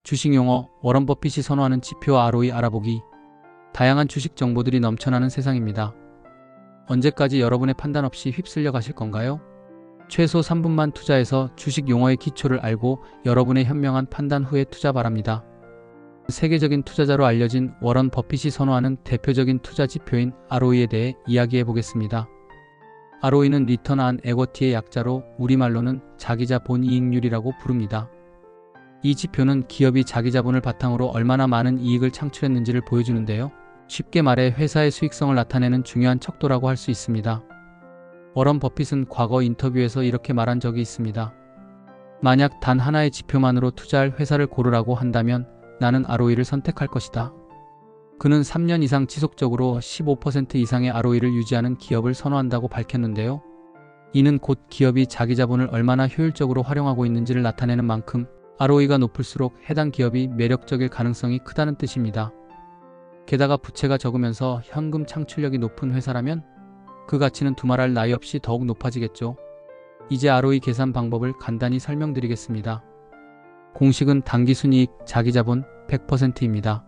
주식 용어, 워런 버핏이 선호하는 지표 ROE 알아보기. 다양한 주식 정보들이 넘쳐나는 세상입니다. 언제까지 여러분의 판단 없이 휩쓸려 가실 건가요? 최소 3분만 투자해서 주식 용어의 기초를 알고 여러분의 현명한 판단 후에 투자 바랍니다. 세계적인 투자자로 알려진 워런 버핏이 선호하는 대표적인 투자 지표인 ROE에 대해 이야기해 보겠습니다. ROE는 리턴 온 에쿼티의 약자로 우리말로는 자기자본 이익률이라고 부릅니다. 이 지표는 기업이 자기 자본을 바탕으로 얼마나 많은 이익을 창출했는지를 보여주는데요. 쉽게 말해 회사의 수익성을 나타내는 중요한 척도라고 할 수 있습니다. 워런 버핏은 과거 인터뷰에서 이렇게 말한 적이 있습니다. 만약 단 하나의 지표만으로 투자할 회사를 고르라고 한다면 나는 ROE를 선택할 것이다. 그는 3년 이상 지속적으로 15% 이상의 ROE를 유지하는 기업을 선호한다고 밝혔는데요. 이는 곧 기업이 자기 자본을 얼마나 효율적으로 활용하고 있는지를 나타내는 만큼 ROE가 높을수록 해당 기업이 매력적일 가능성이 크다는 뜻입니다. 게다가 부채가 적으면서 현금 창출력이 높은 회사라면 그 가치는 두말할 나위 없이 더욱 높아지겠죠. 이제 ROE 계산 방법을 간단히 설명드리겠습니다. 공식은 당기순이익 자기자본 100%입니다.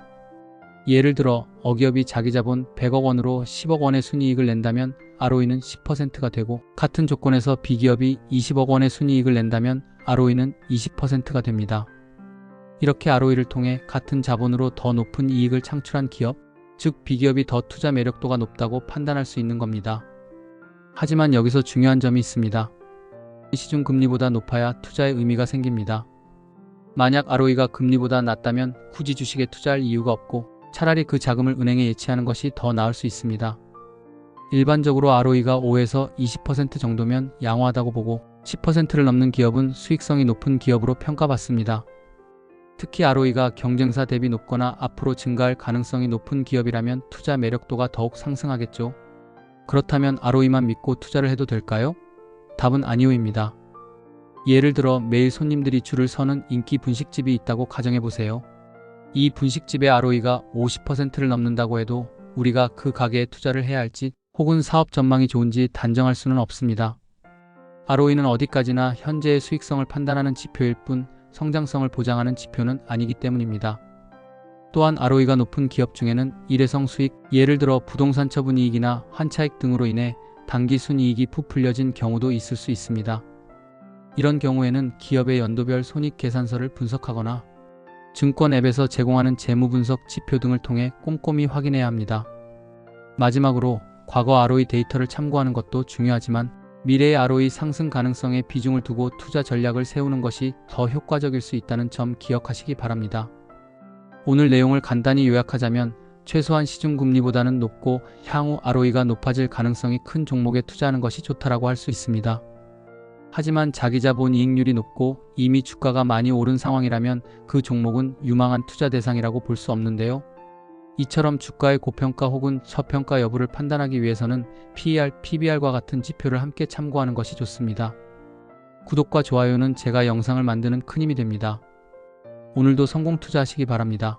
예를 들어 어기업이 자기자본 100억 원으로 10억 원의 순이익을 낸다면 ROE는 10%가 되고, 같은 조건에서 B기업이 20억 원의 순이익을 낸다면 ROE는 20%가 됩니다. 이렇게 ROE를 통해 같은 자본으로 더 높은 이익을 창출한 기업, 즉 B기업이 더 투자 매력도가 높다고 판단할 수 있는 겁니다. 하지만 여기서 중요한 점이 있습니다. 시중금리보다 높아야 투자의 의미가 생깁니다. 만약 ROE가 금리보다 낮다면 굳이 주식에 투자할 이유가 없고 차라리 그 자금을 은행에 예치하는 것이 더 나을 수 있습니다. 일반적으로 ROE가 5에서 20% 정도면 양호하다고 보고 10%를 넘는 기업은 수익성이 높은 기업으로 평가받습니다. 특히 ROE가 경쟁사 대비 높거나 앞으로 증가할 가능성이 높은 기업이라면 투자 매력도가 더욱 상승하겠죠. 그렇다면 ROE만 믿고 투자를 해도 될까요? 답은 아니오입니다. 예를 들어 매일 손님들이 줄을 서는 인기 분식집이 있다고 가정해보세요. 이 분식집의 ROE가 50%를 넘는다고 해도 우리가 그 가게에 투자를 해야 할지 혹은 사업 전망이 좋은지 단정할 수는 없습니다. ROE는 어디까지나 현재의 수익성을 판단하는 지표일 뿐 성장성을 보장하는 지표는 아니기 때문입니다. 또한 ROE가 높은 기업 중에는 일회성 수익, 예를 들어 부동산 처분이익이나 환차익 등으로 인해 단기 순이익이 부풀려진 경우도 있을 수 있습니다. 이런 경우에는 기업의 연도별 손익계산서를 분석하거나 증권 앱에서 제공하는 재무분석 지표 등을 통해 꼼꼼히 확인해야 합니다. 마지막으로 과거 ROE 데이터를 참고하는 것도 중요하지만 미래의 ROE 상승 가능성에 비중을 두고 투자 전략을 세우는 것이 더 효과적일 수 있다는 점 기억하시기 바랍니다. 오늘 내용을 간단히 요약하자면 최소한 시중금리보다는 높고 향후 ROE가 높아질 가능성이 큰 종목에 투자하는 것이 좋다라고 할 수 있습니다. 하지만 자기자본 이익률이 높고 이미 주가가 많이 오른 상황이라면 그 종목은 유망한 투자 대상이라고 볼 수 없는데요. 이처럼 주가의 고평가 혹은 저평가 여부를 판단하기 위해서는 PER, PBR과 같은 지표를 함께 참고하는 것이 좋습니다. 구독과 좋아요는 제가 영상을 만드는 큰 힘이 됩니다. 오늘도 성공 투자하시기 바랍니다.